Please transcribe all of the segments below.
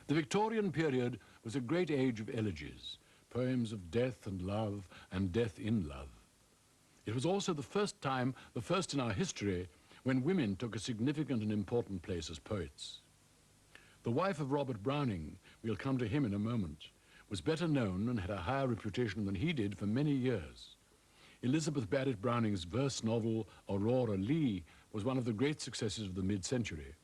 The Victorian period was a great age of elegies, poems of death and love and death in love. It was also the first time, the first in our history, when women took a significant and important place as poets. The wife of Robert Browning, we'll come to him in a moment, was better known and had a higher reputation than he did for many years. Elizabeth Barrett Browning's verse novel, Aurora Leigh, was one of the great successes of the mid-century.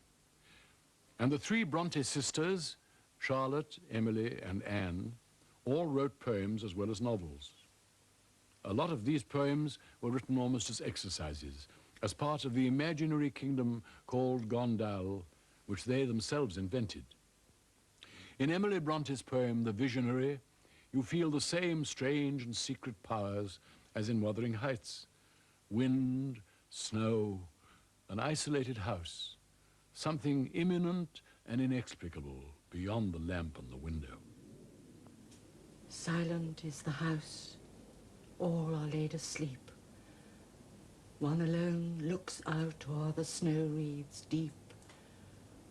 And the three Bronte sisters, Charlotte, Emily, and Anne, all wrote poems as well as novels. A lot of these poems were written almost as exercises, as part of the imaginary kingdom called Gondal, which they themselves invented. In Emily Bronte's poem, The Visionary, you feel the same strange and secret powers as in Wuthering Heights. Wind, snow, an isolated house, something imminent and inexplicable beyond the lamp on the window. Silent is the house, all are laid asleep. One alone looks out o'er the snow wreaths deep,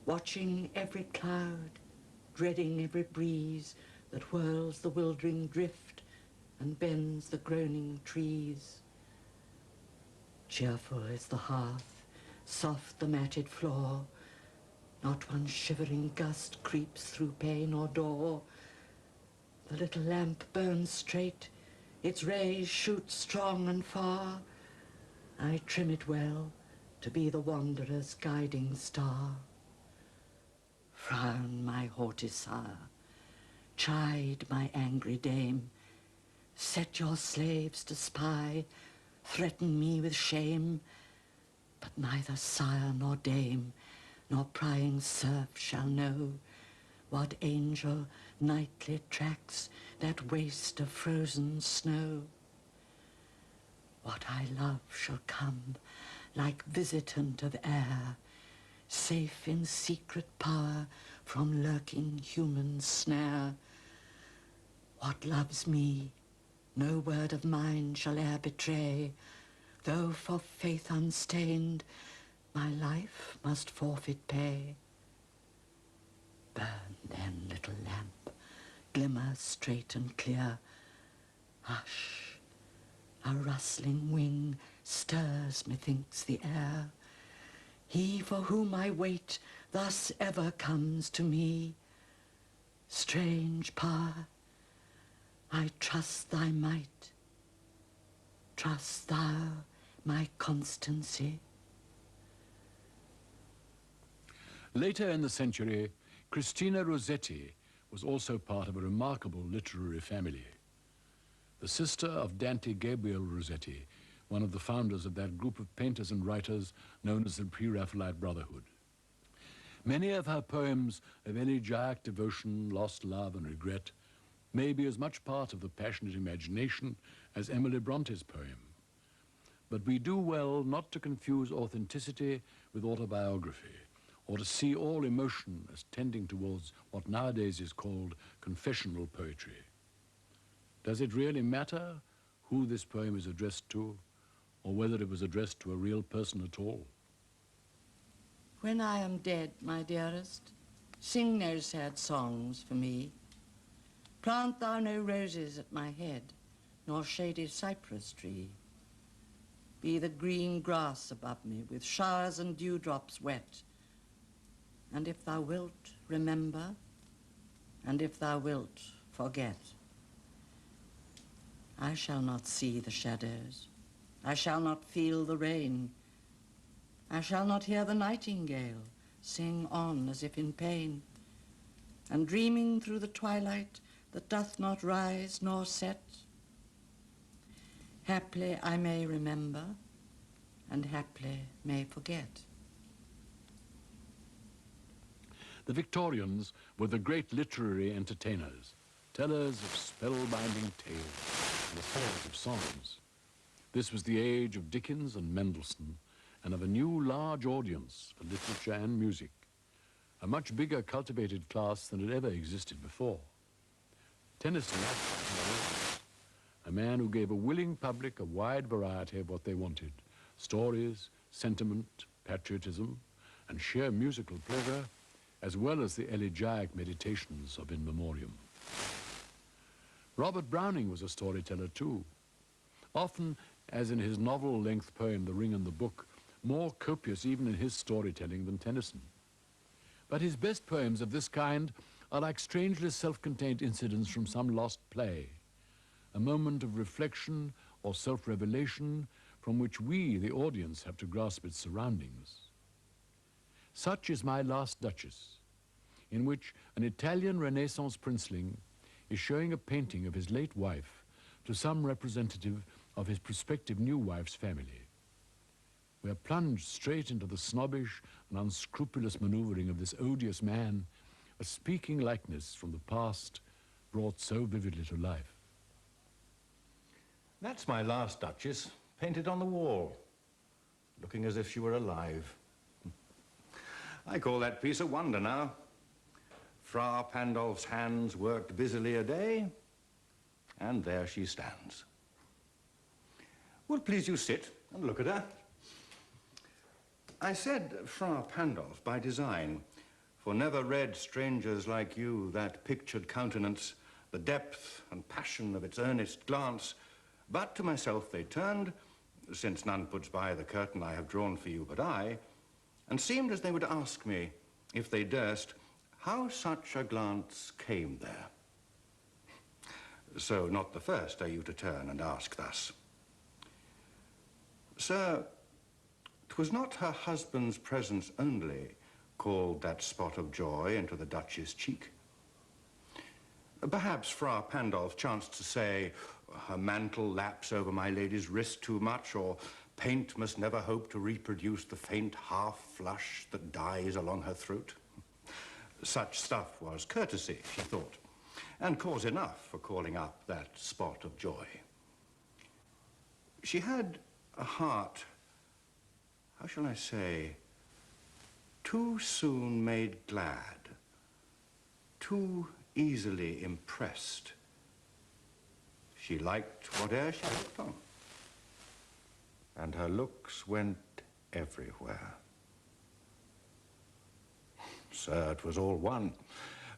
watching every cloud, dreading every breeze that whirls the wildering drift and bends the groaning trees. Cheerful is the hearth, soft the matted floor, not one shivering gust creeps through pane or door. The little lamp burns straight, its rays shoot strong and far. I trim it well to be the wanderer's guiding star. Frown, my haughty sire, chide my angry dame, set your slaves to spy, threaten me with shame, but neither sire nor dame nor prying serf shall know what angel nightly tracks that waste of frozen snow. What I love shall come like visitant of air, safe in secret power from lurking human snare. What loves me, no word of mine shall e'er betray, though for faith unstained my life must forfeit pay. Burn then, little lamp, glimmer straight and clear. Hush, a rustling wing stirs, methinks, the air. He for whom I wait thus ever comes to me. Strange power, I trust thy might. Trust thou my constancy. Later in the century, Christina Rossetti was also part of a remarkable literary family. The sister of Dante Gabriel Rossetti, one of the founders of that group of painters and writers known as the Pre-Raphaelite Brotherhood. Many of her poems of elegiac devotion, lost love and regret may be as much part of the passionate imagination as Emily Bronte's poem. But we do well not to confuse authenticity with autobiography, or to see all emotion as tending towards what nowadays is called confessional poetry. Does it really matter who this poem is addressed to, or whether it was addressed to a real person at all? When I am dead, my dearest, sing no sad songs for me. Plant thou no roses at my head, nor shady cypress tree. Be the green grass above me, with showers and dewdrops wet. And if thou wilt, remember, and if thou wilt, forget. I shall not see the shadows, I shall not feel the rain, I shall not hear the nightingale sing on as if in pain, and dreaming through the twilight that doth not rise nor set. Haply I may remember, and haply may forget. The Victorians were the great literary entertainers, tellers of spellbinding tales and authors of songs. This was the age of Dickens and Mendelssohn, and of a new large audience for literature and music, a much bigger cultivated class than had ever existed before. Tennyson, a man who gave a willing public a wide variety of what they wanted, stories, sentiment, patriotism, and sheer musical pleasure, as well as the elegiac meditations of In Memoriam. Robert Browning was a storyteller too, often, as in his novel-length poem The Ring and the Book, more copious even in his storytelling than Tennyson. But his best poems of this kind are like strangely self-contained incidents from some lost play, a moment of reflection or self-revelation from which we, the audience, have to grasp its surroundings. Such is My Last Duchess, in which an Italian Renaissance princeling is showing a painting of his late wife to some representative of his prospective new wife's family. We are plunged straight into the snobbish and unscrupulous maneuvering of this odious man, a speaking likeness from the past brought so vividly to life. That's My Last Duchess, painted on the wall, looking as if she were alive. I call that piece a wonder now. Fra Pandolf's hands worked busily a day, and there she stands. Will please you sit and look at her? I said Fra Pandolf by design, for never read strangers like you that pictured countenance, the depth and passion of its earnest glance, but to myself they turned, since none puts by the curtain I have drawn for you but I, and seemed as they would ask me, if they durst, how such a glance came there. So not the first are you to turn and ask thus. Sir, 'twas not her husband's presence only called that spot of joy into the Duchess' cheek. Perhaps Fra Pandolf chanced to say, her mantle laps over my lady's wrist too much, or paint must never hope to reproduce the faint half-flush that dies along her throat. Such stuff was courtesy, she thought, and cause enough for calling up that spot of joy. She had a heart, how shall I say, too soon made glad, too easily impressed. She liked whate'er she looked on, and her looks went everywhere. Sir, it was all one.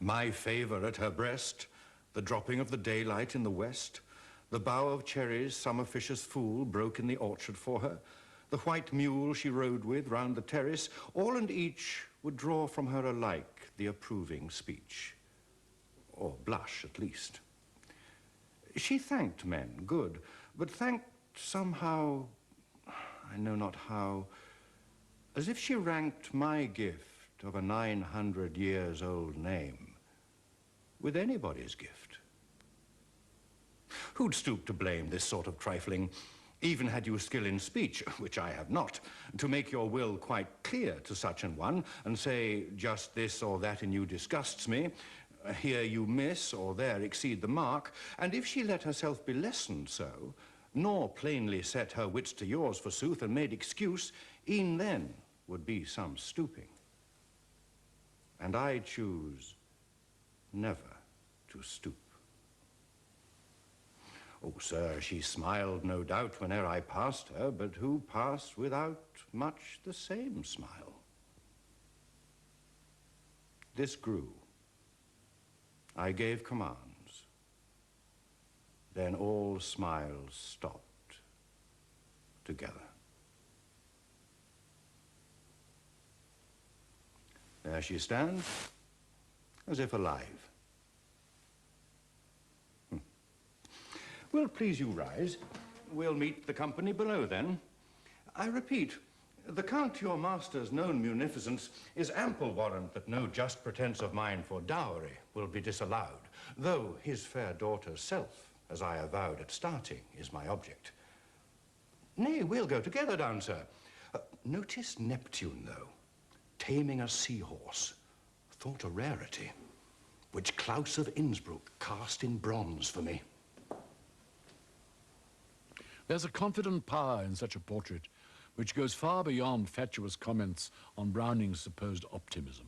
My favor at her breast, the dropping of the daylight in the west, the bough of cherries some officious fool broke in the orchard for her, the white mule she rode with round the terrace, all and each would draw from her alike the approving speech, or blush at least. She thanked men, good, but thanked somehow, I know not how, as if she ranked my gift of a 900 years old name with anybody's gift. Who'd stoop to blame this sort of trifling, even had you skill in speech, which I have not, to make your will quite clear to such an one, and say, just this or that in you disgusts me, here you miss, or there exceed the mark, and if she let herself be lessoned so, nor plainly set her wits to yours forsooth, and made excuse, e'en then would be some stooping. And I choose never to stoop. Oh, sir, she smiled, no doubt, whene'er I passed her, but who passed without much the same smile? This grew. I gave commands. Then all smiles stopped together. There she stands, as if alive. Will please you rise. We'll meet the company below then. I repeat, the Count your master's known munificence is ample warrant that no just pretence of mine for dowry will be disallowed, though his fair daughter's self, as I avowed at starting, is my object. Nay, we'll go together down, sir. Notice Neptune, though, taming a seahorse, thought a rarity, which Claus of Innsbruck cast in bronze for me. There's a confident power in such a portrait which goes far beyond fatuous comments on Browning's supposed optimism.